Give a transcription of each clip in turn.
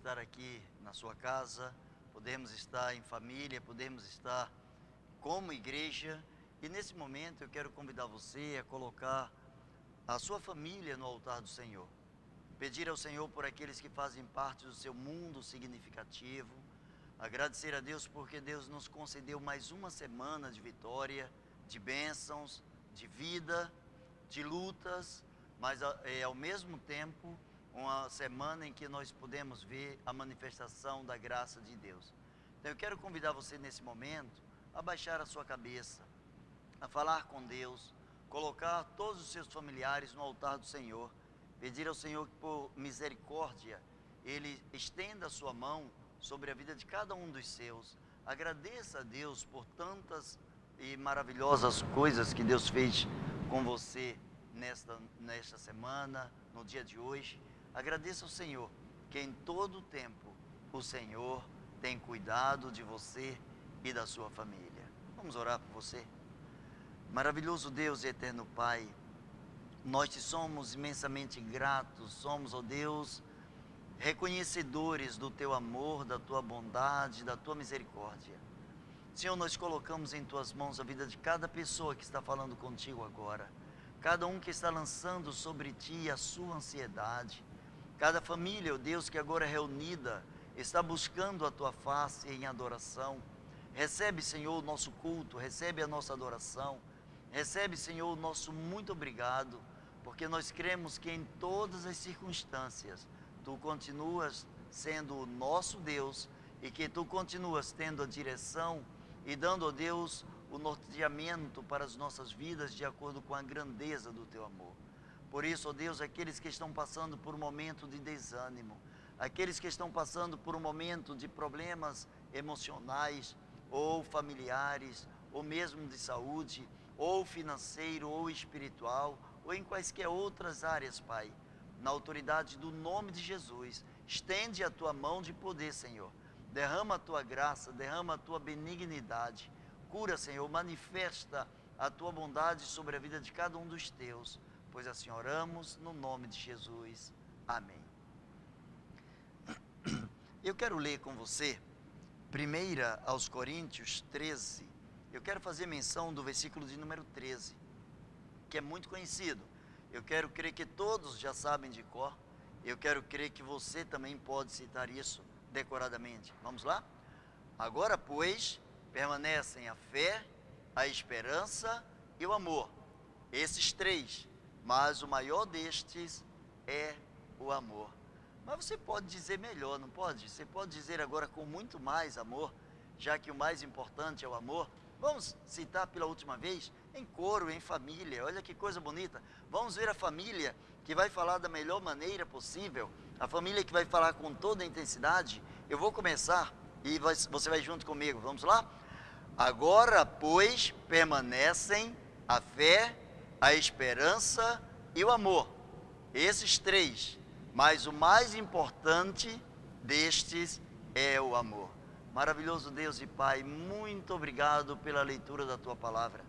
estar aqui na sua casa, podemos estar em família, podemos estar como igreja. E nesse momento eu quero convidar você a colocar a sua família no altar do Senhor. Pedir ao Senhor por aqueles que fazem parte do seu mundo significativo. Agradecer a Deus porque Deus nos concedeu mais uma semana de vitória, de bênçãos, de vida, de lutas, mas ao mesmo tempo uma semana em que nós podemos ver a manifestação da graça de Deus. Então eu quero convidar você nesse momento a baixar a sua cabeça, a falar com Deus, colocar todos os seus familiares no altar do Senhor, pedir ao Senhor que por misericórdia Ele estenda a sua mão sobre a vida de cada um dos seus. Agradeça a Deus por tantas e maravilhosas coisas que Deus fez com você nesta semana, no dia de hoje. Agradeça ao Senhor que em todo o tempo o Senhor tem cuidado de você e da sua família. Vamos orar por você? Maravilhoso Deus e eterno Pai, nós te somos imensamente gratos, somos, ó Deus, reconhecedores do teu amor, da tua bondade, da tua misericórdia. Senhor, nós colocamos em tuas mãos a vida de cada pessoa que está falando contigo agora, cada um que está lançando sobre ti a sua ansiedade, cada família, ó Deus, que agora é reunida, está buscando a tua face em adoração. Recebe, Senhor, o nosso culto, recebe a nossa adoração, recebe, Senhor, o nosso muito obrigado, porque nós cremos que em todas as circunstâncias tu continuas sendo o nosso Deus e que tu continuas tendo a direção e dando, ó Deus, o norteamento para as nossas vidas de acordo com a grandeza do teu amor. Por isso, ó Deus, aqueles que estão passando por um momento de desânimo, aqueles que estão passando por um momento de problemas emocionais ou familiares, ou mesmo de saúde, ou financeiro, ou espiritual, ou em quaisquer outras áreas, Pai, na autoridade do nome de Jesus, estende a tua mão de poder, Senhor, derrama a tua graça, derrama a tua benignidade, cura, Senhor, manifesta a tua bondade sobre a vida de cada um dos teus, pois assim oramos no nome de Jesus, amém. Eu quero ler com você, 1 aos Coríntios 13, eu quero fazer menção do versículo de número 13, que é muito conhecido. Eu quero crer que todos já sabem de cor. Eu quero crer que você também pode citar isso decoradamente. Vamos lá? Agora, pois, permanecem a fé, a esperança e o amor. Esses três, mas o maior destes é o amor. Mas você pode dizer melhor, não pode? Você pode dizer agora com muito mais amor, já que o mais importante é o amor. Vamos citar pela última vez, em coro, em família, olha que coisa bonita. Vamos ver a família que vai falar da melhor maneira possível, a família que vai falar com toda a intensidade. Eu vou começar e você vai junto comigo, vamos lá? Agora, pois, permanecem a fé, a esperança e o amor. Esses três, mas o mais importante destes é o amor. Maravilhoso Deus e Pai, muito obrigado pela leitura da Tua Palavra.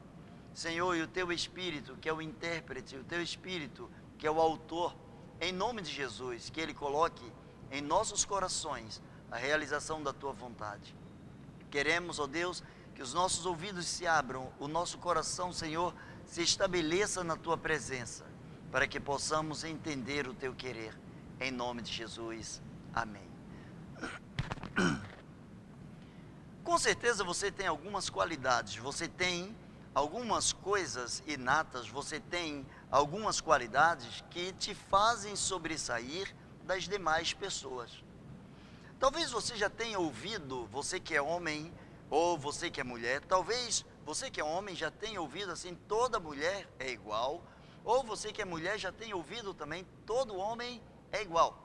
Senhor, e o Teu Espírito, que é o intérprete, o Teu Espírito, que é o autor, em nome de Jesus, que Ele coloque em nossos corações a realização da Tua vontade. Queremos, ó Deus, que os nossos ouvidos se abram, o nosso coração, Senhor, se estabeleça na Tua presença, para que possamos entender o Teu querer. Em nome de Jesus. Amém. Com certeza você tem algumas qualidades, você tem algumas coisas inatas, você tem algumas qualidades que te fazem sobressair das demais pessoas. Talvez você já tenha ouvido, você que é homem ou você que é mulher, talvez você que é homem já tenha ouvido assim, toda mulher é igual, ou você que é mulher já tenha ouvido também, todo homem é igual.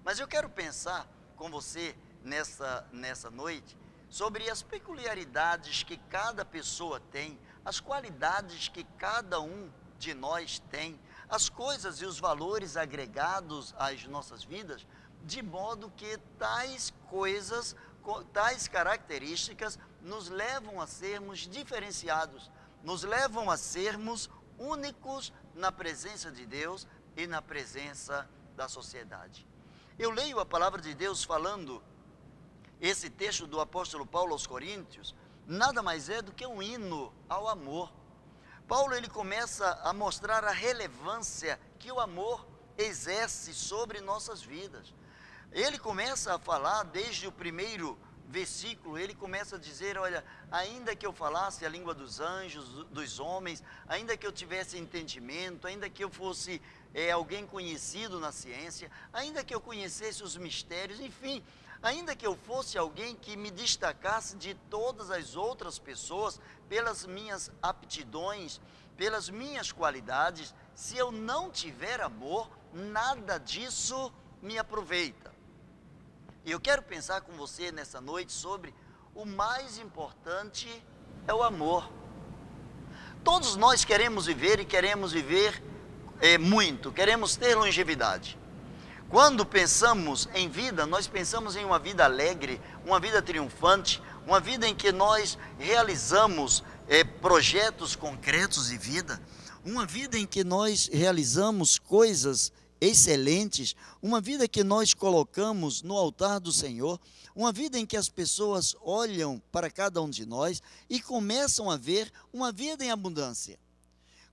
Mas eu quero pensar com você nessa noite sobre as peculiaridades que cada pessoa tem, as qualidades que cada um de nós tem, as coisas e os valores agregados às nossas vidas, de modo que tais coisas, tais características nos levam a sermos diferenciados, nos levam a sermos únicos na presença de Deus e na presença da sociedade. Eu leio a palavra de Deus falando, esse texto do apóstolo Paulo aos Coríntios, nada mais é do que um hino ao amor. Paulo, ele começa a mostrar a relevância que o amor exerce sobre nossas vidas. Ele começa a falar desde o primeiro versículo, ele começa a dizer, olha, ainda que eu falasse a língua dos anjos, dos homens, ainda que eu tivesse entendimento, ainda que eu fosse alguém conhecido na ciência, ainda que eu conhecesse os mistérios, enfim, ainda que eu fosse alguém que me destacasse de todas as outras pessoas, pelas minhas aptidões, pelas minhas qualidades, se eu não tiver amor, nada disso me aproveita. E eu quero pensar com você nessa noite sobre o mais importante é o amor. Todos nós queremos viver e queremos viver muito, queremos ter longevidade. Quando pensamos em vida, nós pensamos em uma vida alegre, uma vida triunfante, uma vida em que nós realizamos projetos concretos de vida, uma vida em que nós realizamos coisas excelentes, uma vida que nós colocamos no altar do Senhor, uma vida em que as pessoas olham para cada um de nós e começam a ver uma vida em abundância.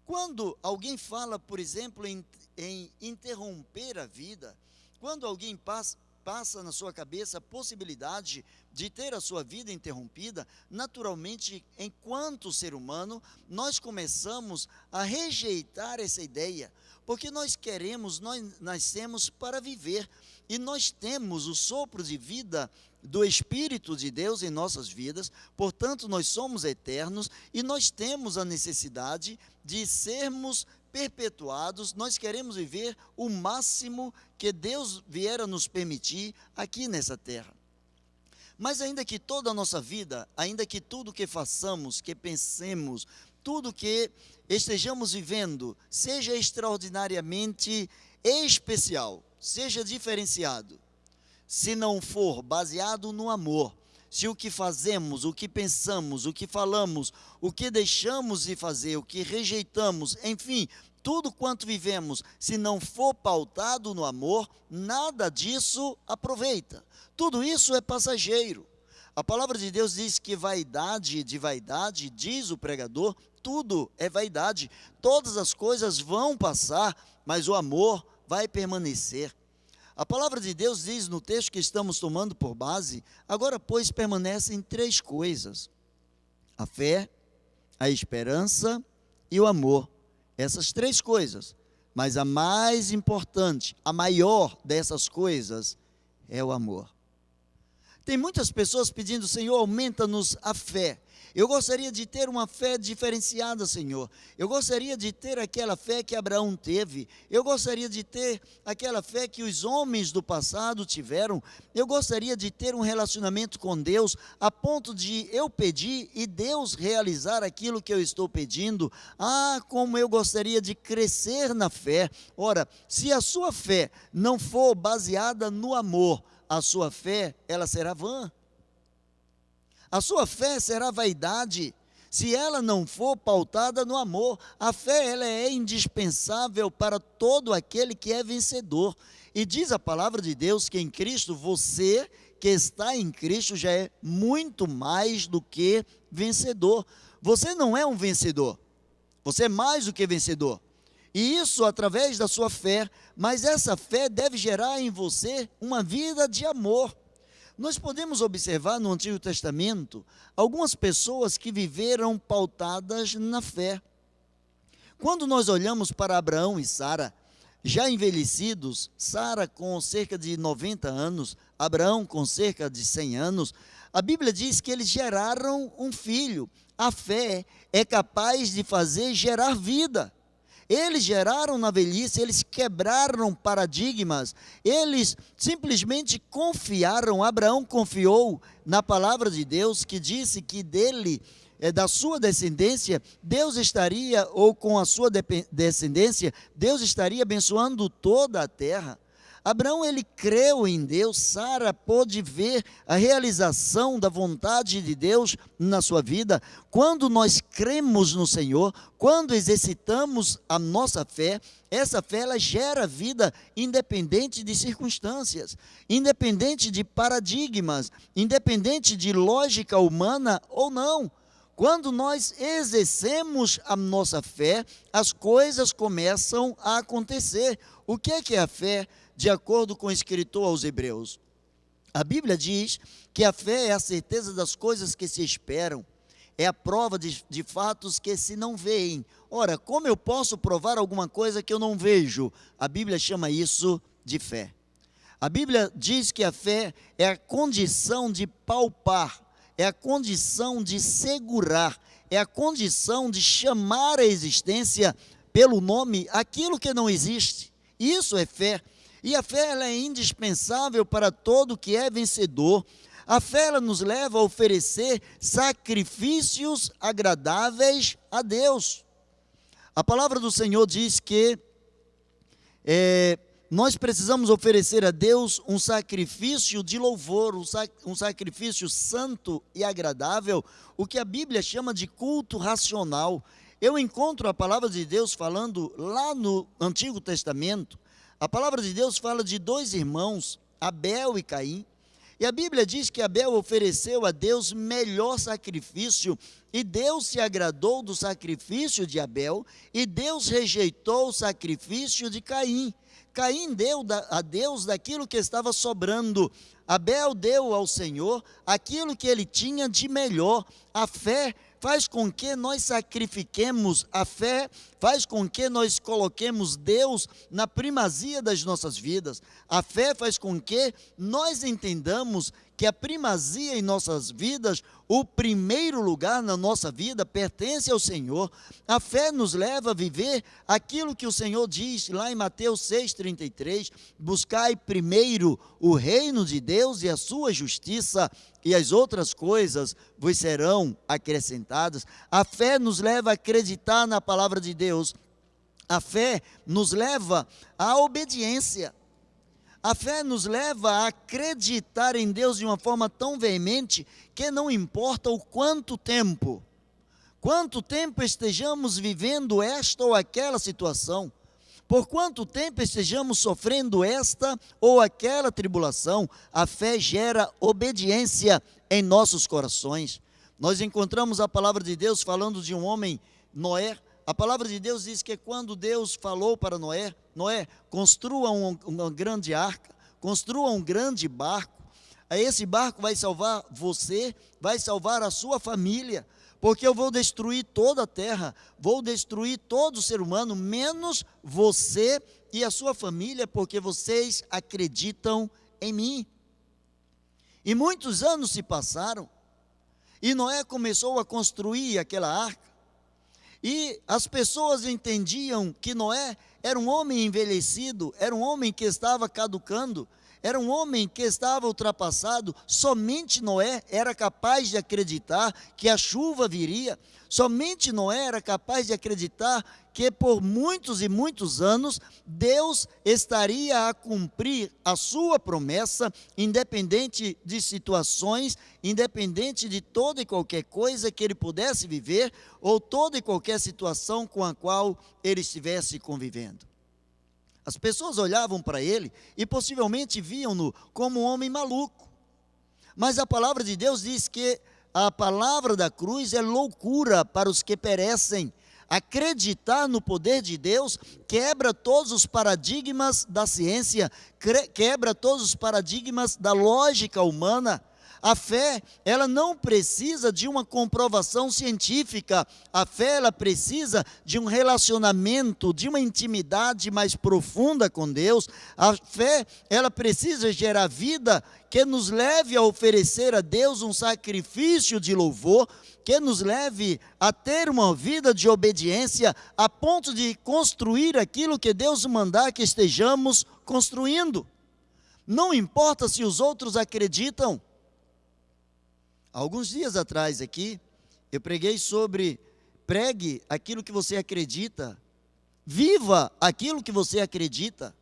Quando alguém fala, por exemplo, em interromper a vida, quando alguém passa na sua cabeça a possibilidade de ter a sua vida interrompida, naturalmente, enquanto ser humano, nós começamos a rejeitar essa ideia, porque nós nascemos para viver, e nós temos o sopro de vida do Espírito de Deus em nossas vidas, portanto nós somos eternos, e nós temos a necessidade de sermos perpetuados, nós queremos viver o máximo que Deus vier a nos permitir aqui nessa terra. Mas ainda que toda a nossa vida, ainda que tudo que façamos, que pensemos, tudo que estejamos vivendo, seja extraordinariamente especial, seja diferenciado, se não for baseado no amor, se o que fazemos, o que pensamos, o que falamos, o que deixamos de fazer, o que rejeitamos, enfim, tudo quanto vivemos, se não for pautado no amor, nada disso aproveita. Tudo isso é passageiro. A palavra de Deus diz que vaidade de vaidade, diz o pregador, tudo é vaidade. Todas as coisas vão passar, mas o amor vai permanecer. A palavra de Deus diz no texto que estamos tomando por base, agora pois permanecem três coisas: a fé, a esperança e o amor. Essas três coisas, mas a mais importante, a maior dessas coisas é o amor. Tem muitas pessoas pedindo, Senhor, aumenta-nos a fé. Eu gostaria de ter uma fé diferenciada, Senhor. Eu gostaria de ter aquela fé que Abraão teve. Eu gostaria de ter aquela fé que os homens do passado tiveram. Eu gostaria de ter um relacionamento com Deus a ponto de eu pedir e Deus realizar aquilo que eu estou pedindo. Ah, como eu gostaria de crescer na fé. Ora, se a sua fé não for baseada no amor, a sua fé, ela será vã. A sua fé será vaidade, se ela não for pautada no amor. A fé, ela é indispensável para todo aquele que é vencedor. E diz a palavra de Deus que em Cristo, você que está em Cristo já é muito mais do que vencedor. Você não é um vencedor, você é mais do que vencedor. E isso através da sua fé, mas essa fé deve gerar em você uma vida de amor. Nós podemos observar no Antigo Testamento algumas pessoas que viveram pautadas na fé. Quando nós olhamos para Abraão e Sara, já envelhecidos, Sara com cerca de 90 anos, Abraão com cerca de 100 anos, a Bíblia diz que eles geraram um filho. A fé é capaz de fazer gerar vida. Eles geraram na velhice, eles quebraram paradigmas, eles simplesmente confiaram. Abraão confiou na palavra de Deus, que disse que dele, da sua descendência, Deus estaria, ou com a sua descendência, Deus estaria abençoando toda a terra. Abraão, ele creu em Deus. Sara pôde ver a realização da vontade de Deus na sua vida. Quando nós cremos no Senhor, quando exercitamos a nossa fé, essa fé ela gera vida independente de circunstâncias, independente de paradigmas, independente de lógica humana ou não. Quando nós exercemos a nossa fé, as coisas começam a acontecer. O que é a fé? De acordo com o escritor aos Hebreus, a Bíblia diz que a fé é a certeza das coisas que se esperam, é a prova de fatos que se não veem. Ora, como eu posso provar alguma coisa que eu não vejo? A Bíblia chama isso de fé. A Bíblia diz que a fé é a condição de palpar, é a condição de segurar, é a condição de chamar à existência pelo nome aquilo que não existe. Isso é fé. E a fé ela é indispensável para todo que é vencedor. A fé ela nos leva a oferecer sacrifícios agradáveis a Deus. A palavra do Senhor diz que nós precisamos oferecer a Deus um sacrifício de louvor, um sacrifício santo e agradável, o que a Bíblia chama de culto racional. Eu encontro a palavra de Deus falando lá no Antigo Testamento. A palavra de Deus fala de dois irmãos, Abel e Caim, e a Bíblia diz que Abel ofereceu a Deus melhor sacrifício, e Deus se agradou do sacrifício de Abel, e Deus rejeitou o sacrifício de Caim. Caim deu a Deus daquilo que estava sobrando, Abel deu ao Senhor aquilo que ele tinha de melhor. A fé faz com que nós sacrifiquemos, a fé faz com que nós coloquemos Deus na primazia das nossas vidas. A fé faz com que nós entendamos que a primazia em nossas vidas, o primeiro lugar na nossa vida pertence ao Senhor. A fé nos leva a viver aquilo que o Senhor diz lá em Mateus 6,33, buscai primeiro o reino de Deus e a sua justiça, e as outras coisas vos serão acrescentadas. A fé nos leva a acreditar na palavra de Deus. A fé nos leva à obediência. A fé nos leva a acreditar em Deus de uma forma tão veemente que não importa o quanto tempo estejamos vivendo esta ou aquela situação, por quanto tempo estejamos sofrendo esta ou aquela tribulação, a fé gera obediência em nossos corações. Nós encontramos a palavra de Deus falando de um homem, Noé. A palavra de Deus diz que quando Deus falou para Noé, Noé, construa uma grande arca, construa um grande barco. Esse barco vai salvar você, vai salvar a sua família, porque eu vou destruir toda a terra, vou destruir todo ser humano, menos você e a sua família, porque vocês acreditam em mim. E muitos anos se passaram, e Noé começou a construir aquela arca, e as pessoas entendiam que Noé era um homem envelhecido, era um homem que estava caducando, era um homem que estava ultrapassado. Somente Noé era capaz de acreditar que a chuva viria, somente Noé era capaz de acreditar que por muitos e muitos anos Deus estaria a cumprir a sua promessa, independente de situações, independente de toda e qualquer coisa que ele pudesse viver, ou toda e qualquer situação com a qual ele estivesse convivendo. As pessoas olhavam para ele e possivelmente viam-no como um homem maluco. Mas a palavra de Deus diz que a palavra da cruz é loucura para os que perecem. Acreditar no poder de Deus quebra todos os paradigmas da ciência, quebra todos os paradigmas da lógica humana. A fé, ela não precisa de uma comprovação científica. A fé, ela precisa de um relacionamento, de uma intimidade mais profunda com Deus. A fé, ela precisa gerar vida que nos leve a oferecer a Deus um sacrifício de louvor, que nos leve a ter uma vida de obediência, a ponto de construir aquilo que Deus mandar que estejamos construindo. Não importa se os outros acreditam. Alguns dias atrás aqui, eu preguei sobre pregue aquilo que você acredita, viva aquilo que você acredita.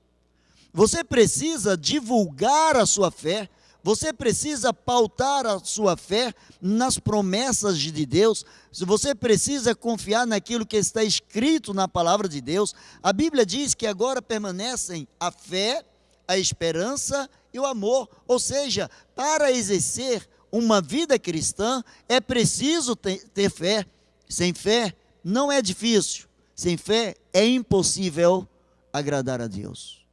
Você precisa divulgar a sua fé. Você precisa pautar a sua fé nas promessas de Deus. Você precisa confiar naquilo que está escrito na palavra de Deus. A Bíblia diz que agora permanecem a fé, a esperança e o amor. Ou seja, para exercer uma vida cristã é preciso ter fé. Sem fé não é difícil. Sem fé é impossível agradar a Deus.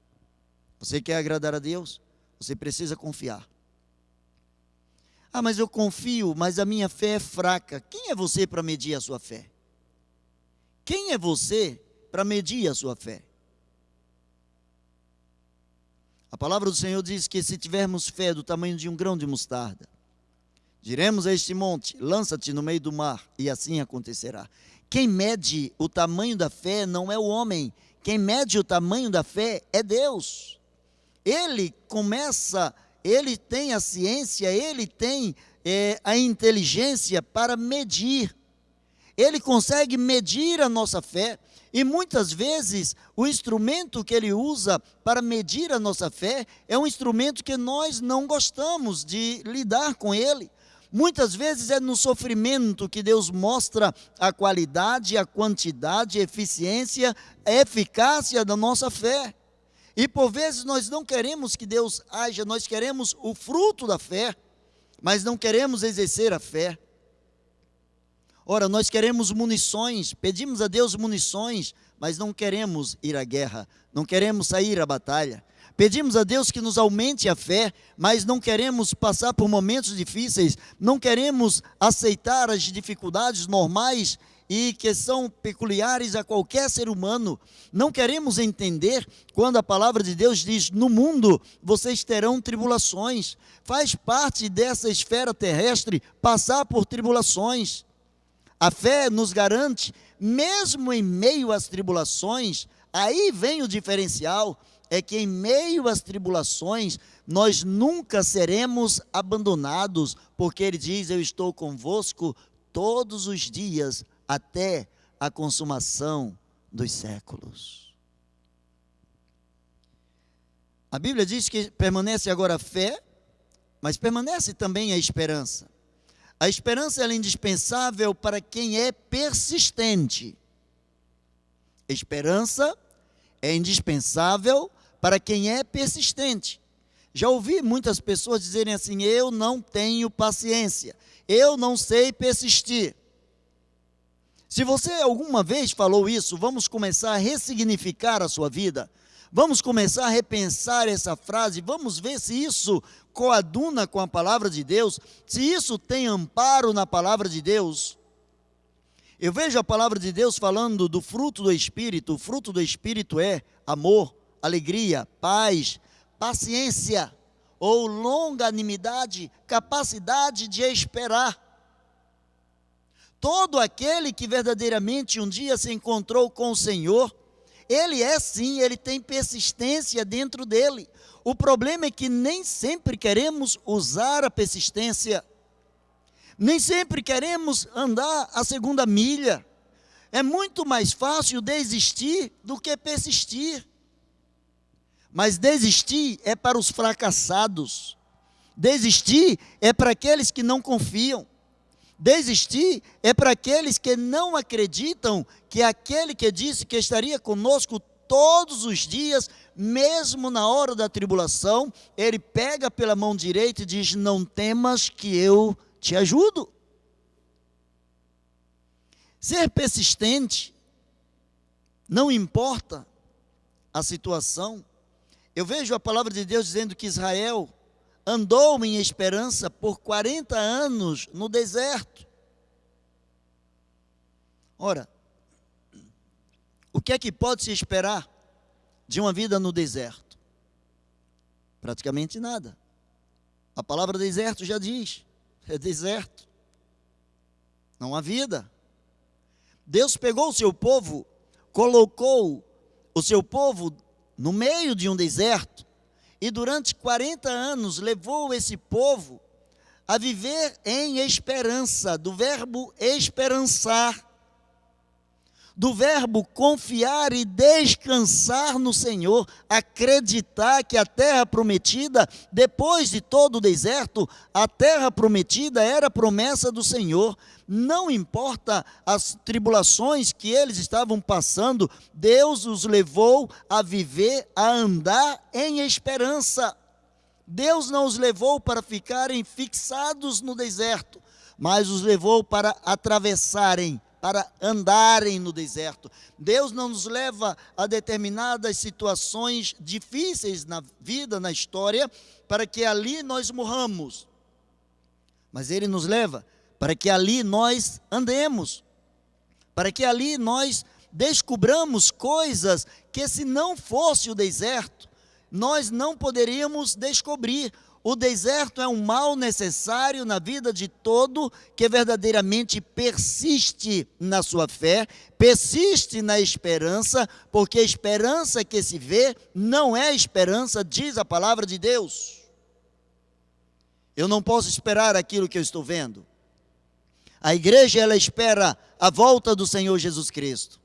Você quer agradar a Deus? Você precisa confiar. Ah, mas eu confio, mas a minha fé é fraca. Quem é você para medir a sua fé? Quem é você para medir a sua fé? A palavra do Senhor diz que se tivermos fé do tamanho de um grão de mostarda, diremos a este monte, lança-te no meio do mar, e assim acontecerá. Quem mede o tamanho da fé não é o homem. Quem mede o tamanho da fé é Deus. Ele tem a ciência, ele tem a inteligência para medir. Ele consegue medir a nossa fé. E muitas vezes o instrumento que ele usa para medir a nossa fé é um instrumento que nós não gostamos de lidar com ele. Muitas vezes é no sofrimento que Deus mostra a qualidade, a quantidade, a eficiência, a eficácia da nossa fé. E por vezes nós não queremos que Deus haja, nós queremos o fruto da fé, mas não queremos exercer a fé. Ora, nós queremos munições, pedimos a Deus munições, mas não queremos ir à guerra, não queremos sair à batalha. Pedimos a Deus que nos aumente a fé, mas não queremos passar por momentos difíceis, não queremos aceitar as dificuldades normais e que são peculiares a qualquer ser humano. Não queremos entender quando a palavra de Deus diz: no mundo vocês terão tribulações. Faz parte dessa esfera terrestre passar por tribulações. A fé nos garante, mesmo em meio às tribulações, aí vem o diferencial, é que em meio às tribulações, nós nunca seremos abandonados, porque ele diz: eu estou convosco todos os dias, até a consumação dos séculos. A Bíblia diz que permanece agora a fé, mas permanece também a esperança. A esperança ela é indispensável para quem é persistente. Esperança é indispensável para quem é persistente. Já ouvi muitas pessoas dizerem assim: eu não tenho paciência, eu não sei persistir. Se você alguma vez falou isso, vamos começar a ressignificar a sua vida. Vamos começar a repensar essa frase, vamos ver se isso coaduna com a palavra de Deus, se isso tem amparo na palavra de Deus. Eu vejo a palavra de Deus falando do fruto do Espírito. O fruto do Espírito é amor, alegria, paz, paciência ou longanimidade, capacidade de esperar. Todo aquele que verdadeiramente um dia se encontrou com o Senhor, ele é sim, ele tem persistência dentro dele. O problema é que nem sempre queremos usar a persistência, nem sempre queremos andar a segunda milha. É muito mais fácil desistir do que persistir. Mas desistir é para os fracassados, desistir é para aqueles que não confiam. Desistir é para aqueles que não acreditam que aquele que disse que estaria conosco todos os dias, mesmo na hora da tribulação, ele pega pela mão direita e diz: não temas que eu te ajudo. Ser persistente, não importa a situação. Eu vejo a palavra de Deus dizendo que Israel andou em esperança por 40 anos no deserto. Ora, o que é que pode se esperar de uma vida no deserto? Praticamente nada. A palavra deserto já diz, é deserto. Não há vida. Deus pegou o seu povo, colocou o seu povo no meio de um deserto, e durante 40 anos levou esse povo a viver em esperança, do verbo esperançar. do verbo confiar e descansar no Senhor, acreditar que a terra prometida, depois de todo o deserto, a terra prometida era a promessa do Senhor. Não importa as tribulações que eles estavam passando, Deus os levou a viver, a andar em esperança. Deus não os levou para ficarem fixados no deserto, mas os levou para atravessarem, para andarem no deserto. Deus não nos leva a determinadas situações difíceis na vida, na história, para que ali nós morramos. Mas Ele nos leva para que ali nós andemos, para que ali nós descubramos coisas que, se não fosse o deserto, nós não poderíamos descobrir. O deserto é um mal necessário na vida de todo que verdadeiramente persiste na sua fé, persiste na esperança, porque a esperança que se vê não é esperança, diz a palavra de Deus. Eu não posso esperar aquilo que eu estou vendo. A igreja, ela espera a volta do Senhor Jesus Cristo.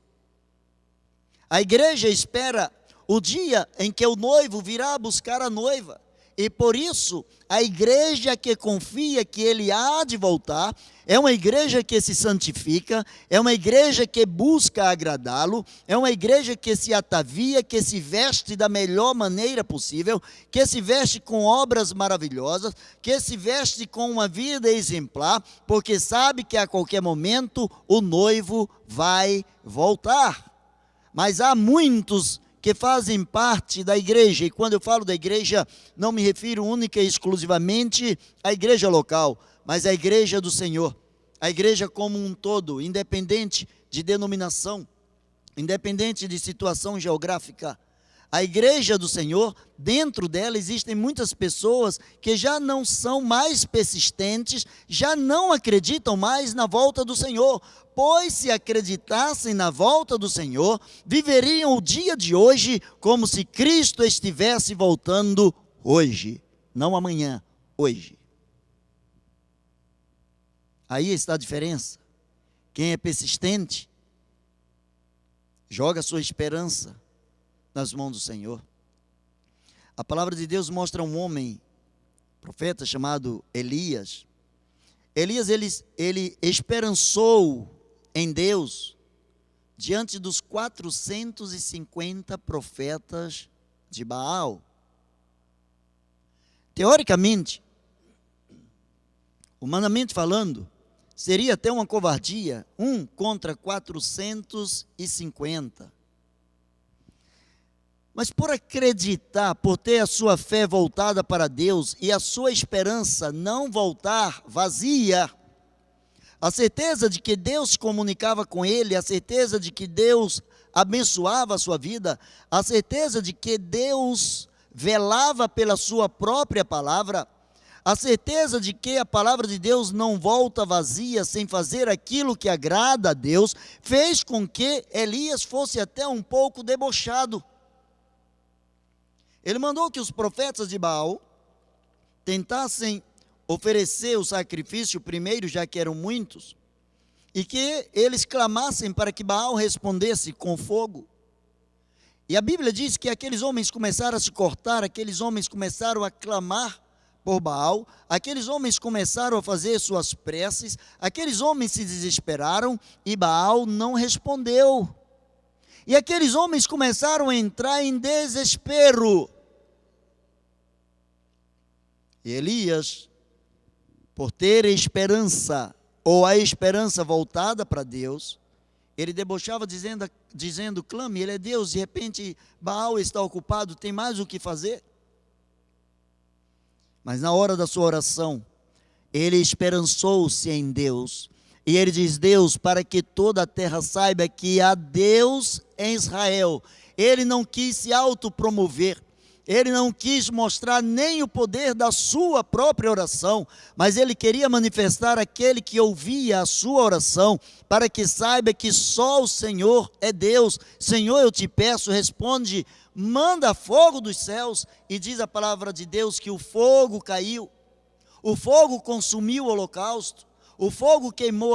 A igreja espera o dia em que o noivo virá buscar a noiva. E por isso, a igreja que confia que Ele há de voltar, é uma igreja que se santifica, é uma igreja que busca agradá-lo, é uma igreja que se atavia, que se veste da melhor maneira possível, que se veste com obras maravilhosas, que se veste com uma vida exemplar, porque sabe que a qualquer momento o noivo vai voltar. Mas há muitos que fazem parte da igreja, e quando eu falo da igreja, não me refiro única e exclusivamente à igreja local, mas à igreja do Senhor, a igreja como um todo, independente de denominação, independente de situação geográfica. A igreja do Senhor, dentro dela existem muitas pessoas que já não são mais persistentes, já não acreditam mais na volta do Senhor, pois se acreditassem na volta do Senhor, viveriam o dia de hoje como se Cristo estivesse voltando hoje, não amanhã, hoje. Aí está a diferença. Quem é persistente, joga sua esperança nas mãos do Senhor. A palavra de Deus mostra um homem, profeta chamado Elias. Elias, ele esperançou em Deus diante dos 450 profetas de Baal. Teoricamente, humanamente falando, seria até uma covardia, 1 contra 450. Mas por acreditar, por ter a sua fé voltada para Deus e a sua esperança não voltar vazia, a certeza de que Deus comunicava com ele, a certeza de que Deus abençoava a sua vida, a certeza de que Deus velava pela sua própria palavra, a certeza de que a palavra de Deus não volta vazia sem fazer aquilo que agrada a Deus, fez com que Elias fosse até um pouco debochado. Ele mandou que os profetas de Baal tentassem oferecer o sacrifício primeiro, já que eram muitos, e que eles clamassem para que Baal respondesse com fogo. E a Bíblia diz que aqueles homens começaram a se cortar, aqueles homens começaram a clamar por Baal, aqueles homens começaram a fazer suas preces, aqueles homens se desesperaram e Baal não respondeu. E aqueles homens começaram a entrar em desespero. E Elias, por ter esperança, ou a esperança voltada para Deus, ele debochava dizendo, clame, ele é Deus, de repente Baal está ocupado, tem mais o que fazer? Mas na hora da sua oração, ele esperançou-se em Deus, e ele diz, Deus, para que toda a terra saiba que há Deus em Israel. Ele não quis se autopromover, ele não quis mostrar nem o poder da sua própria oração, mas ele queria manifestar aquele que ouvia a sua oração, para que saiba que só o Senhor é Deus. Senhor, eu te peço, responde, manda fogo dos céus, e diz a palavra de Deus que o fogo caiu, o fogo consumiu o holocausto, o fogo queimou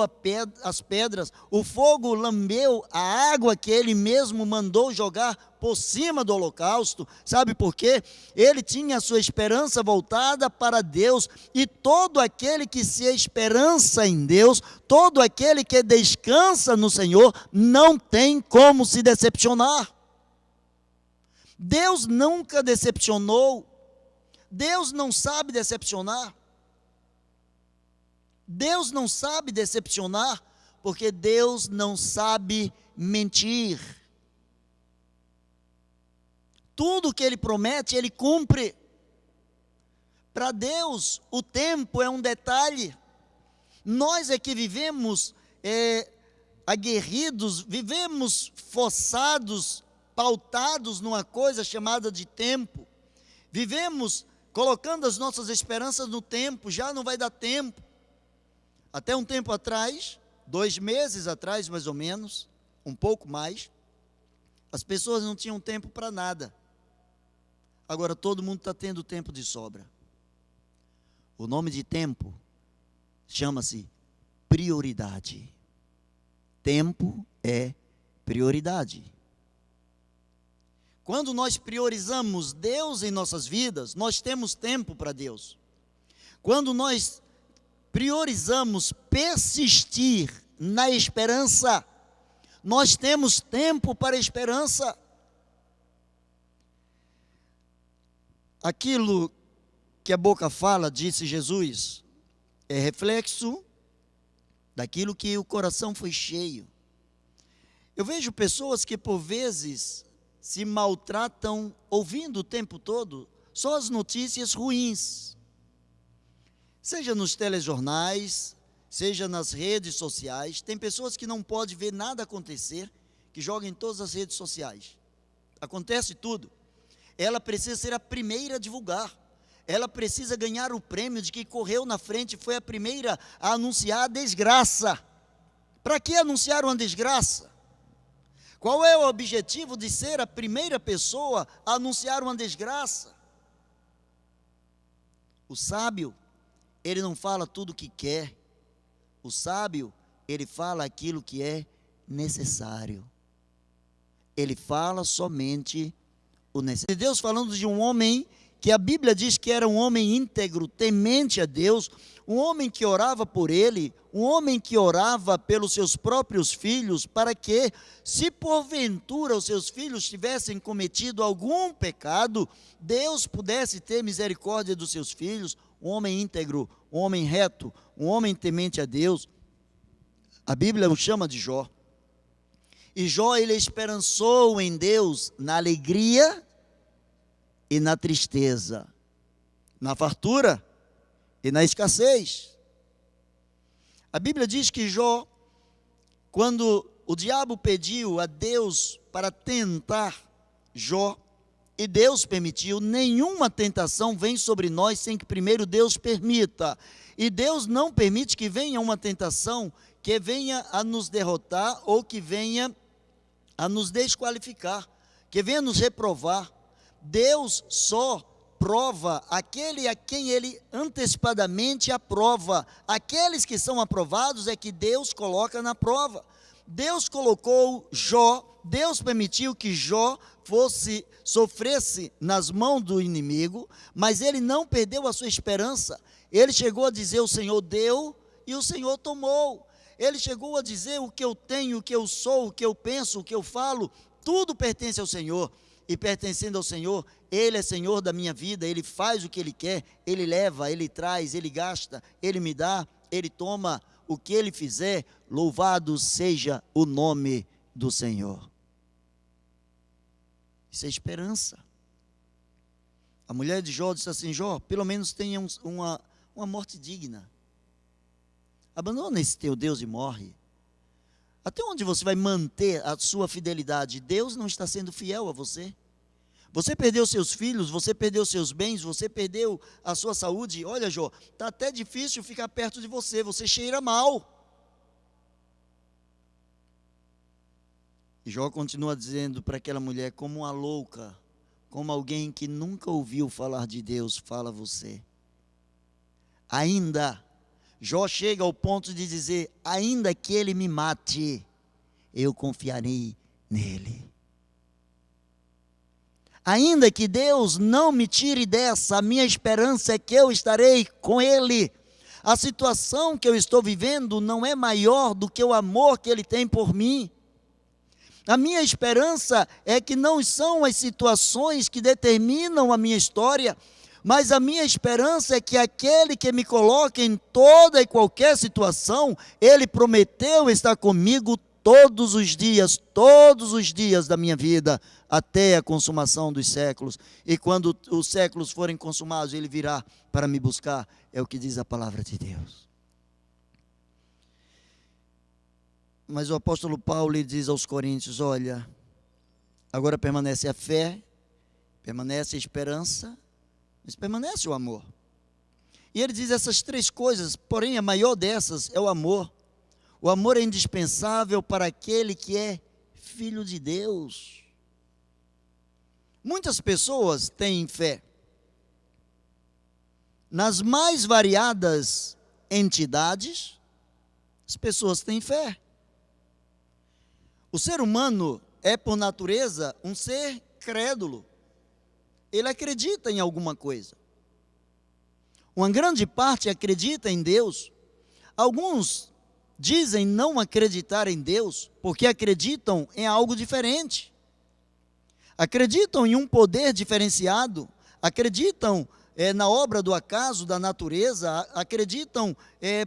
as pedras, o fogo lambeu a água que ele mesmo mandou jogar por cima do holocausto. Sabe por quê? Ele tinha a sua esperança voltada para Deus, e todo aquele que se esperança em Deus, todo aquele que descansa no Senhor, não tem como se decepcionar. Deus nunca decepcionou, Deus não sabe decepcionar. Deus não sabe decepcionar, porque Deus não sabe mentir. Tudo que Ele promete, Ele cumpre. Para Deus, o tempo é um detalhe. Nós é que vivemos aguerridos, vivemos forçados, pautados numa coisa chamada de tempo. Vivemos colocando as nossas esperanças no tempo, já não vai dar tempo. Até um tempo atrás, 2 meses atrás mais ou menos, um pouco mais, as pessoas não tinham tempo para nada. Agora todo mundo está tendo tempo de sobra. O nome de tempo chama-se prioridade. Tempo é prioridade. Quando nós priorizamos Deus em nossas vidas, nós temos tempo para Deus. Quando nós priorizamos persistir na esperança, nós temos tempo para a esperança. Aquilo que a boca fala, disse Jesus, é reflexo daquilo que o coração foi cheio. Eu vejo pessoas que por vezes se maltratam ouvindo o tempo todo só as notícias ruins. Seja nos telejornais, seja nas redes sociais, tem pessoas que não podem ver nada acontecer, que jogam em todas as redes sociais. Acontece tudo. Ela precisa ser a primeira a divulgar. Ela precisa ganhar o prêmio de que correu na frente, foi a primeira a anunciar a desgraça. Para que anunciar uma desgraça? Qual é o objetivo de ser a primeira pessoa a anunciar uma desgraça? O sábio, ele não fala tudo o que quer. O sábio, ele fala aquilo que é necessário. Ele fala somente o necessário. Deus falando de um homem que a Bíblia diz que era um homem íntegro, temente a Deus, um homem que orava por ele, um homem que orava pelos seus próprios filhos, para que, se porventura os seus filhos tivessem cometido algum pecado, Deus pudesse ter misericórdia dos seus filhos. Um homem íntegro, um homem reto, um homem temente a Deus. A Bíblia o chama de Jó. E Jó, ele esperançou em Deus na alegria e na tristeza, na fartura e na escassez. A Bíblia diz que Jó, quando o diabo pediu a Deus para tentar Jó, e Deus permitiu, nenhuma tentação vem sobre nós sem que primeiro Deus permita. E Deus não permite que venha uma tentação que venha a nos derrotar ou que venha a nos desqualificar, que venha nos reprovar. Deus só prova aquele a quem Ele antecipadamente aprova. Aqueles que são aprovados é que Deus coloca na prova. Deus colocou Jó, Deus permitiu que Jó sofresse nas mãos do inimigo, mas ele não perdeu a sua esperança. Ele chegou a dizer: o Senhor deu e o Senhor tomou. Ele chegou a dizer: o que eu tenho, o que eu sou, o que eu penso, o que eu falo, tudo pertence ao Senhor. E pertencendo ao Senhor, Ele é Senhor da minha vida, Ele faz o que Ele quer, Ele leva, Ele traz, Ele gasta, Ele me dá, Ele toma. O que Ele fizer, louvado seja o nome do Senhor. Isso é esperança. A mulher de Jó disse assim: Jó, pelo menos tenha uma morte digna. Abandona esse teu Deus e morre. Até onde você vai manter a sua fidelidade? Deus não está sendo fiel a você. Você perdeu seus filhos, você perdeu seus bens, você perdeu a sua saúde. Olha, Jó, está até difícil ficar perto de você, você cheira mal. E Jó continua dizendo para aquela mulher: como uma louca, como alguém que nunca ouviu falar de Deus, fala você. Ainda Jó chega ao ponto de dizer: ainda que ele me mate, eu confiarei nele. Ainda que Deus não me tire dessa, a minha esperança é que eu estarei com ele. A situação que eu estou vivendo não é maior do que o amor que ele tem por mim. A minha esperança é que não são as situações que determinam a minha história, mas a minha esperança é que aquele que me coloca em toda e qualquer situação, ele prometeu estar comigo todos os dias da minha vida, até a consumação dos séculos. E quando os séculos forem consumados, ele virá para me buscar. É o que diz a palavra de Deus. Mas o apóstolo Paulo lhe diz aos coríntios: olha, agora permanece a fé, permanece a esperança, mas permanece o amor. E ele diz essas três coisas, porém a maior dessas é o amor. O amor é indispensável para aquele que é filho de Deus. Muitas pessoas têm fé nas mais variadas entidades. As pessoas têm fé. O ser humano é, por natureza, um ser crédulo. Ele acredita em alguma coisa. Uma grande parte acredita em Deus. Alguns dizem não acreditar em Deus porque acreditam em algo diferente. Acreditam em um poder diferenciado, acreditam na obra do acaso, da natureza, acreditam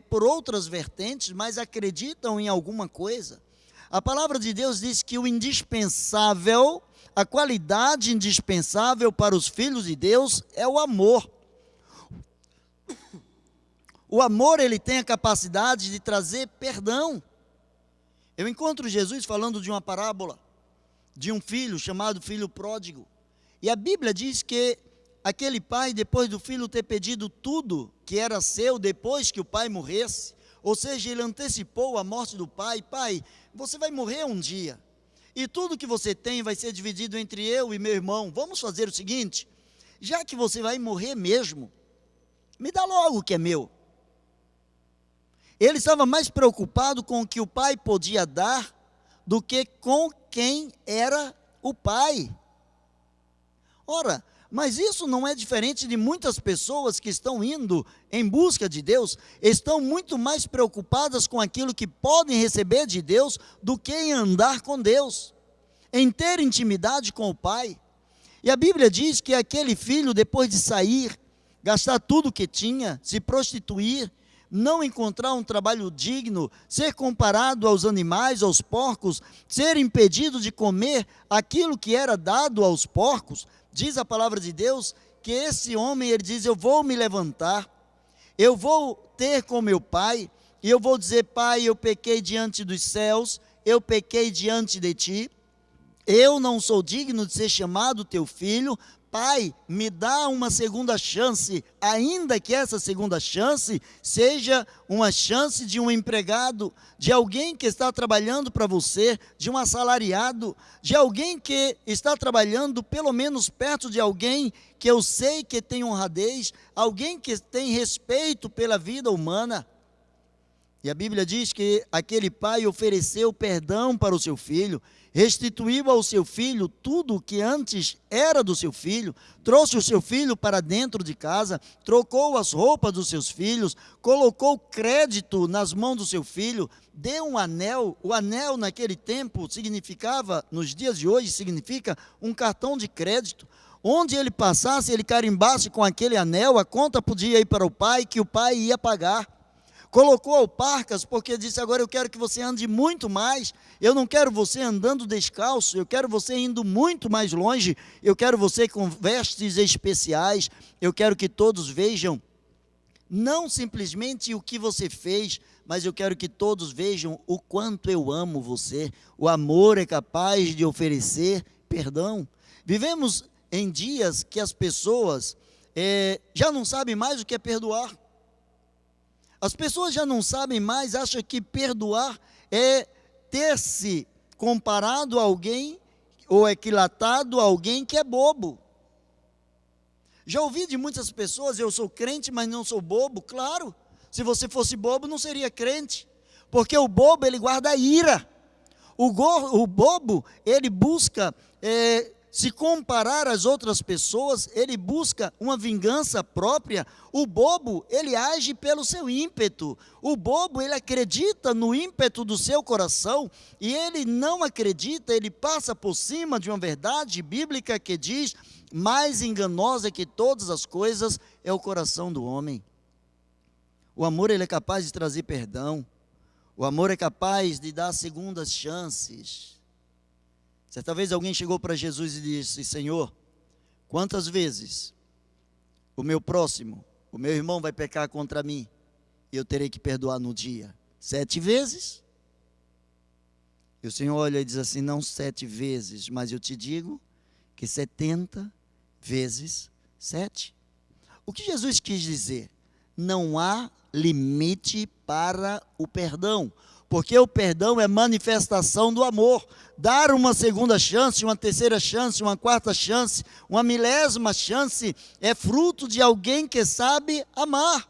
por outras vertentes, mas acreditam em alguma coisa. A palavra de Deus diz que o indispensável, a qualidade indispensável para os filhos de Deus é o amor. O amor, ele tem a capacidade de trazer perdão. Eu encontro Jesus falando de uma parábola de um filho chamado filho pródigo. E a Bíblia diz que aquele pai, depois do filho ter pedido tudo que era seu, depois que o pai morresse, ou seja, ele antecipou a morte do pai: pai, você vai morrer um dia, e tudo que você tem vai ser dividido entre eu e meu irmão. Vamos fazer o seguinte, já que você vai morrer mesmo, me dá logo o que é meu. Ele estava mais preocupado com o que o pai podia dar do que com quem era o pai. Ora, mas isso não é diferente de muitas pessoas que estão indo em busca de Deus, estão muito mais preocupadas com aquilo que podem receber de Deus do que em andar com Deus, em ter intimidade com o Pai. E a Bíblia diz que aquele filho, depois de sair, gastar tudo que tinha, se prostituir, não encontrar um trabalho digno, ser comparado aos animais, aos porcos, ser impedido de comer aquilo que era dado aos porcos, diz a palavra de Deus que esse homem, ele diz: eu vou me levantar, eu vou ter com meu pai, e eu vou dizer: pai, eu pequei diante dos céus, eu pequei diante de ti, eu não sou digno de ser chamado teu filho. Pai, me dá uma segunda chance, ainda que essa segunda chance seja uma chance de um empregado, de alguém que está trabalhando para você, de um assalariado, de alguém que está trabalhando pelo menos perto de alguém que eu sei que tem honradez, alguém que tem respeito pela vida humana. E a Bíblia diz que aquele pai ofereceu perdão para o seu filho, restituiu ao seu filho tudo o que antes era do seu filho, trouxe o seu filho para dentro de casa, trocou as roupas dos seus filhos, colocou crédito nas mãos do seu filho, deu um anel. O anel naquele tempo significava, nos dias de hoje, significa um cartão de crédito. Onde ele passasse, ele carimbasse com aquele anel, a conta podia ir para o pai, que o pai ia pagar. Colocou alparcas, porque disse: agora eu quero que você ande muito mais, eu não quero você andando descalço, eu quero você indo muito mais longe, eu quero você com vestes especiais, eu quero que todos vejam, não simplesmente o que você fez, mas eu quero que todos vejam o quanto eu amo você. O amor é capaz de oferecer perdão. Vivemos em dias que as pessoas já não sabem mais o que é perdoar. As pessoas já não sabem mais, acham que perdoar é ter-se comparado a alguém ou equilatado a alguém que é bobo. Já ouvi de muitas pessoas: eu sou crente, mas não sou bobo. Claro, Se você fosse bobo, não seria crente. Porque o bobo, ele guarda a ira. O bobo, ele busca se comparar às outras pessoas, ele busca uma vingança própria. O bobo, ele age pelo seu ímpeto. O bobo, ele acredita no ímpeto do seu coração, e ele não acredita, ele passa por cima de uma verdade bíblica que diz: mais enganosa que todas as coisas é o coração do homem. O amor, ele é capaz de trazer perdão. O amor é capaz de dar segundas chances. Certa vez alguém chegou para Jesus e disse: Senhor, quantas vezes o meu próximo, o meu irmão vai pecar contra mim e eu terei que perdoar no dia? 7 vezes? E o Senhor olha e diz assim: não 7 vezes, mas eu te digo que 70 vezes 7. O que Jesus quis dizer? Não há limite para o perdão, porque o perdão é manifestação do amor. Dar uma segunda chance, uma terceira chance, uma quarta chance, uma milésima chance, é fruto de alguém que sabe amar.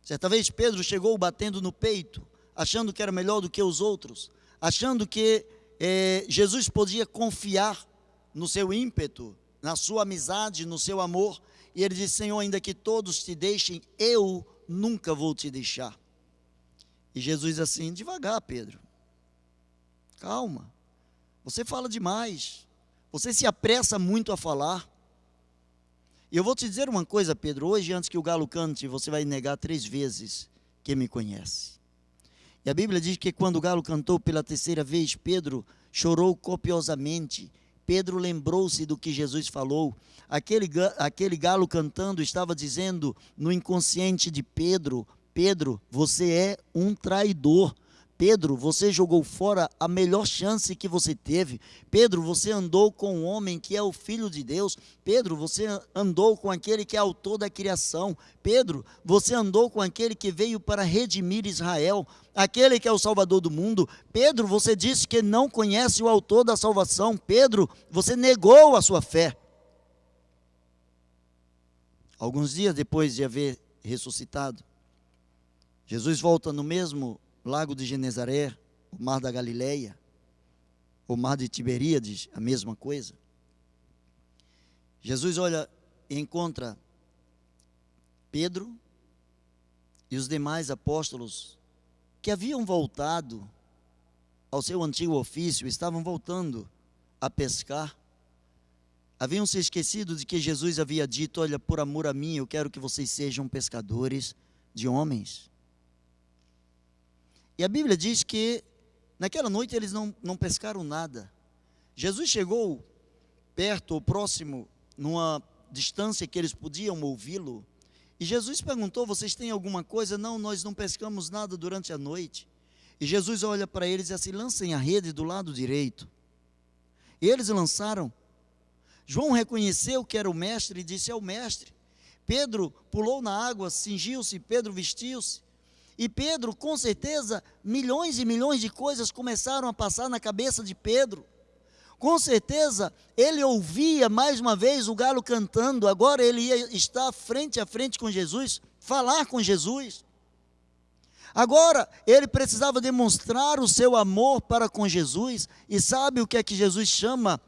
Certa vez Pedro chegou batendo no peito, achando que era melhor do que os outros, achando que Jesus podia confiar no seu ímpeto, na sua amizade, no seu amor. E ele disse: Senhor, ainda que todos te deixem, eu nunca vou te deixar. E Jesus assim: devagar, Pedro, calma, você fala demais, você se apressa muito a falar. E eu vou te dizer uma coisa, Pedro: hoje, antes que o galo cante, você vai negar 3 vezes que me conhece. E a Bíblia diz que quando o galo cantou pela 3ª vez, Pedro chorou copiosamente. Pedro lembrou-se do que Jesus falou. Aquele galo cantando estava dizendo no inconsciente de Pedro: Pedro, você é um traidor. Pedro, você jogou fora a melhor chance que você teve. Pedro, você andou com um homem que é o Filho de Deus. Pedro, você andou com aquele que é autor da criação. Pedro, você andou com aquele que veio para redimir Israel, aquele que é o Salvador do mundo. Pedro, você disse que não conhece o autor da salvação. Pedro, você negou a sua fé. Alguns dias depois de haver ressuscitado, Jesus volta no mesmo lago de Genezaré, o mar da Galileia, o mar de Tiberíades, a mesma coisa. Jesus olha e encontra Pedro e os demais apóstolos que haviam voltado ao seu antigo ofício, estavam voltando a pescar. Haviam se esquecido de que Jesus havia dito: olha, por amor a mim, eu quero que vocês sejam pescadores de homens. E a Bíblia diz que naquela noite eles não pescaram nada. Jesus chegou perto ou próximo, numa distância que eles podiam ouvi-lo. E Jesus perguntou: vocês têm alguma coisa? Não, nós não pescamos nada durante a noite. E Jesus olha para eles e diz assim: lancem a rede do lado direito. E eles lançaram. João reconheceu que era o mestre e disse: é o mestre. Pedro pulou na água, cingiu-se, Pedro vestiu-se. E Pedro, com certeza, milhões e milhões de coisas começaram a passar na cabeça de Pedro. Com certeza, ele ouvia mais uma vez o galo cantando. Agora ele ia estar frente a frente com Jesus, falar com Jesus. Agora ele precisava demonstrar o seu amor para com Jesus. E sabe o que é que Jesus chama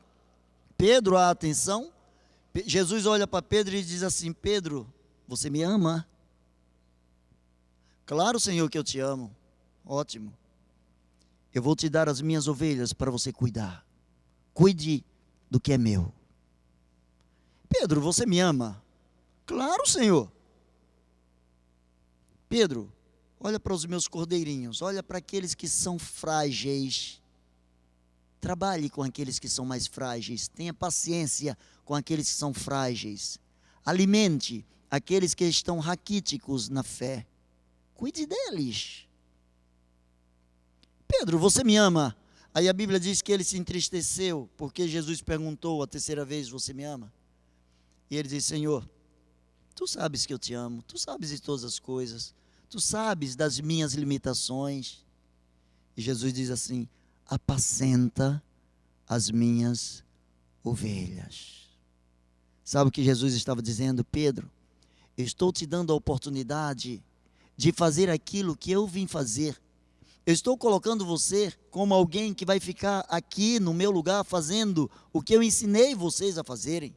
Pedro a atenção? Jesus olha para Pedro e diz assim: Pedro, você me ama? Claro, Senhor, que eu te amo. Ótimo. Eu vou te dar as minhas ovelhas para você cuidar. Cuide do que é meu. Pedro, você me ama? Claro, Senhor. Pedro, olha para os meus cordeirinhos, olha para aqueles que são frágeis. Trabalhe com aqueles que são mais frágeis. Tenha paciência com aqueles que são frágeis. Alimente aqueles que estão raquíticos na fé. Cuide deles. Pedro, você me ama? Aí a Bíblia diz que ele se entristeceu, porque Jesus perguntou a 3ª vez: você me ama? E ele disse: Senhor, tu sabes que eu te amo, tu sabes de todas as coisas, tu sabes das minhas limitações. E Jesus diz assim: apacenta as minhas ovelhas. Sabe o que Jesus estava dizendo? Pedro, eu estou te dando a oportunidade de fazer aquilo que eu vim fazer. Eu estou colocando você como alguém que vai ficar aqui no meu lugar fazendo o que eu ensinei vocês a fazerem.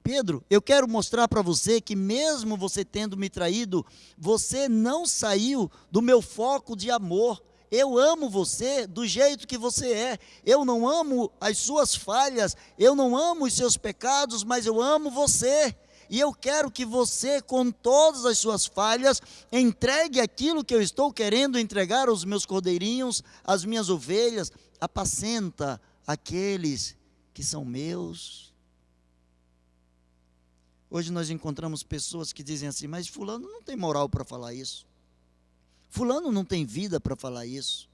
Pedro, eu quero mostrar para você que mesmo você tendo me traído, você não saiu do meu foco de amor. Eu amo você do jeito que você é. Eu não amo as suas falhas, eu não amo os seus pecados, mas eu amo você. E eu quero que você, com todas as suas falhas, entregue aquilo que eu estou querendo entregar aos meus cordeirinhos, às minhas ovelhas. Apacenta aqueles que são meus. Hoje nós encontramos pessoas que dizem assim, mas fulano não tem moral para falar isso. Fulano não tem vida para falar isso.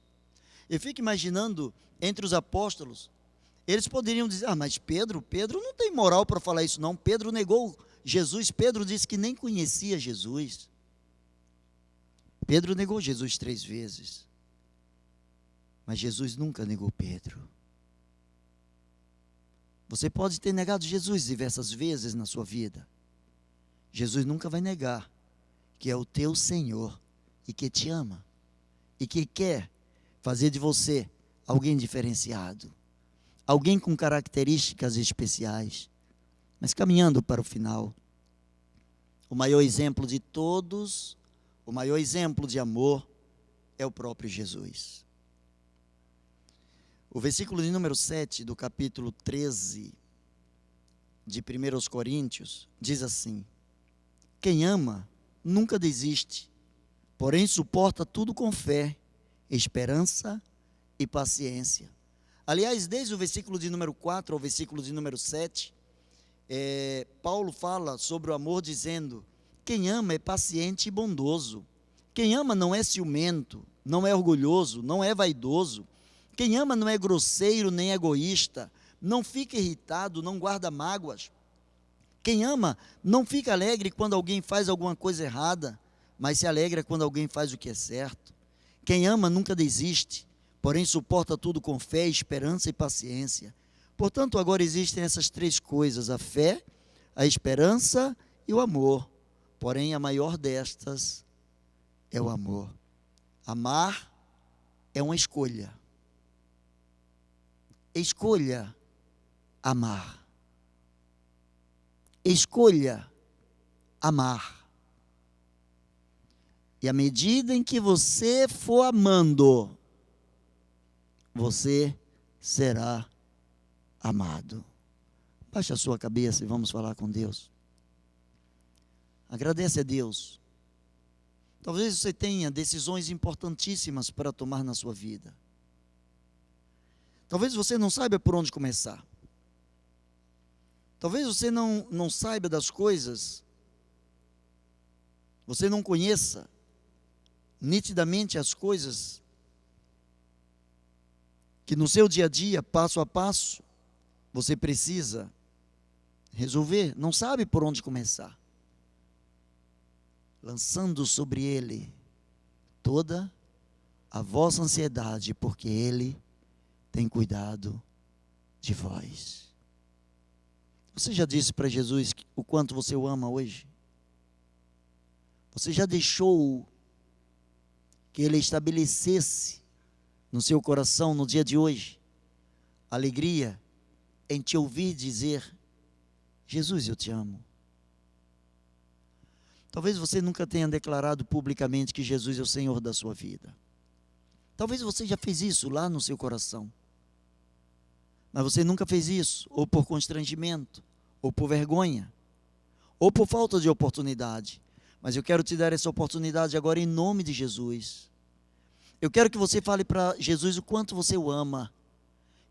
Eu fico imaginando entre os apóstolos, eles poderiam dizer, mas Pedro não tem moral para falar isso não. Pedro negou Jesus, Pedro disse que nem conhecia Jesus. Pedro negou Jesus 3 vezes. Mas Jesus nunca negou Pedro. Você pode ter negado Jesus diversas vezes na sua vida. Jesus nunca vai negar que é o teu Senhor e que te ama e que quer fazer de você alguém diferenciado, alguém com características especiais. Mas caminhando para o final, o maior exemplo de todos, o maior exemplo de amor é o próprio Jesus. O versículo de número 7 do capítulo 13 de 1 Coríntios diz assim: quem ama nunca desiste, porém suporta tudo com fé, esperança e paciência. Aliás, desde o versículo de número 4 ao versículo de número 7, Paulo fala sobre o amor dizendo, quem ama é paciente e bondoso. Quem ama não é ciumento, não é orgulhoso, não é vaidoso. Quem ama não é grosseiro nem egoísta, não fica irritado, não guarda mágoas. Quem ama não fica alegre quando alguém faz alguma coisa errada, mas se alegra quando alguém faz o que é certo. Quem ama nunca desiste, porém suporta tudo com fé, esperança e paciência. Portanto, agora existem essas 3 coisas, a fé, a esperança e o amor. Porém, a maior destas é o amor. Amar é uma escolha. Escolha amar. Escolha amar. E à medida em que você for amando, você será amado. Baixe a sua cabeça e vamos falar com Deus. Agradece a Deus. Talvez você tenha decisões importantíssimas para tomar na sua vida. Talvez você não saiba por onde começar. Talvez você não saiba das coisas. Você não conheça nitidamente as coisas que no seu dia a dia, passo a passo, você precisa resolver. Não sabe por onde começar. Lançando sobre Ele toda a vossa ansiedade, porque Ele tem cuidado de vós. Você já disse para Jesus o quanto você o ama hoje? Você já deixou que Ele estabelecesse no seu coração, no dia de hoje, alegria em te ouvir dizer, Jesus, eu te amo. Talvez você nunca tenha declarado publicamente que Jesus é o Senhor da sua vida. Talvez você já fez isso lá no seu coração. Mas você nunca fez isso, ou por constrangimento, ou por vergonha, ou por falta de oportunidade. Mas eu quero te dar essa oportunidade agora em nome de Jesus. Eu quero que você fale para Jesus o quanto você o ama.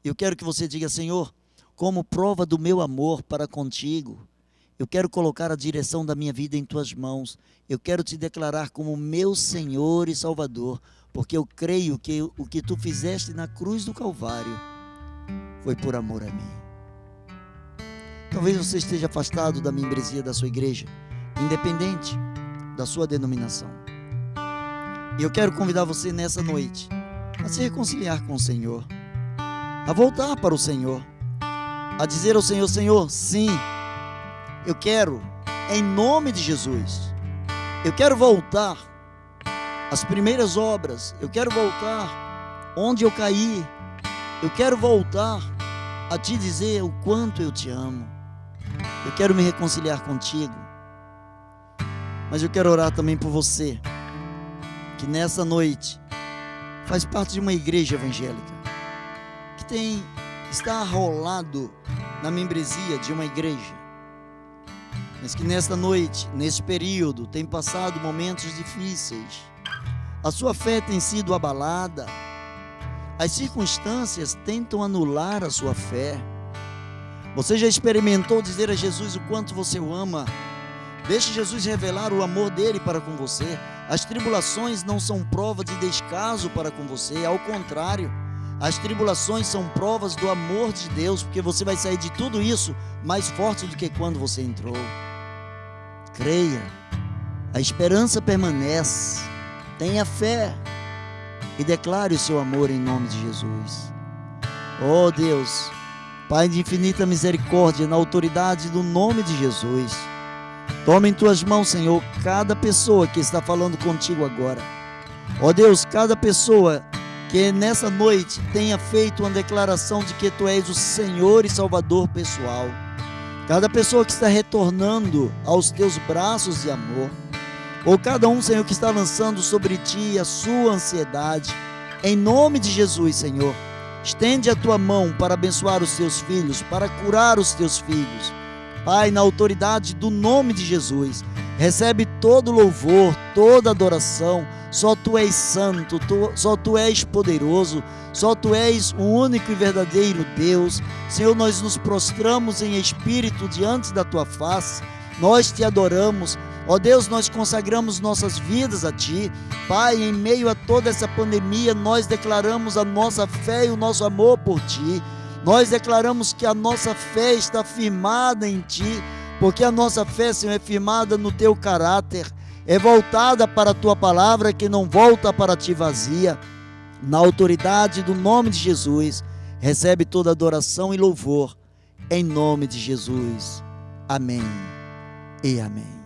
Eu quero que você diga, Senhor, como prova do meu amor para contigo, eu quero colocar a direção da minha vida em tuas mãos. Eu quero te declarar como meu Senhor e Salvador, porque eu creio que o que tu fizeste na cruz do Calvário foi por amor a mim. Talvez você esteja afastado da membresia da sua igreja, independente da sua denominação. E eu quero convidar você nessa noite a se reconciliar com o Senhor, a voltar para o Senhor, a dizer ao Senhor, Senhor, sim, eu quero, em nome de Jesus, Eu quero voltar às primeiras obras. Eu quero voltar onde eu caí. Eu quero voltar a te dizer o quanto eu te amo. Eu quero me reconciliar contigo. Mas eu quero orar também por você, que nessa noite faz parte de uma igreja evangélica, que está arrolado na membresia de uma igreja, mas que nesta noite, nesse período, tem passado momentos difíceis. A sua fé tem sido abalada. As circunstâncias tentam anular a sua fé. Você já experimentou dizer a Jesus o quanto você o ama? Deixe Jesus revelar o amor dele para com você. As tribulações não são prova de descaso para com você, ao contrário, as tribulações são provas do amor de Deus, porque você vai sair de tudo isso mais forte do que quando você entrou. Creia, a esperança permanece, tenha fé e declare o seu amor em nome de Jesus. Oh Deus, Pai de infinita misericórdia, na autoridade do nome de Jesus, toma em tuas mãos, Senhor, cada pessoa que está falando contigo agora. Ó Deus, cada pessoa que nessa noite tenha feito uma declaração de que tu és o Senhor e Salvador pessoal. Cada pessoa que está retornando aos teus braços de amor. Ou cada um, Senhor, que está lançando sobre ti a sua ansiedade. Em nome de Jesus, Senhor, estende a tua mão para abençoar os teus filhos, para curar os teus filhos. Pai, na autoridade do nome de Jesus, recebe todo louvor, toda adoração. Só tu és santo, só tu és poderoso, só tu és o único e verdadeiro Deus. Senhor, nós nos prostramos em espírito diante da tua face, nós te adoramos. Ó Deus, nós consagramos nossas vidas a ti. Pai, em meio a toda essa pandemia, nós declaramos a nossa fé e o nosso amor por ti. Nós declaramos que a nossa fé está firmada em ti, porque a nossa fé, Senhor, é firmada no teu caráter, é voltada para a tua palavra, que não volta para ti vazia. Na autoridade do nome de Jesus, recebe toda adoração e louvor, em nome de Jesus. Amém e amém.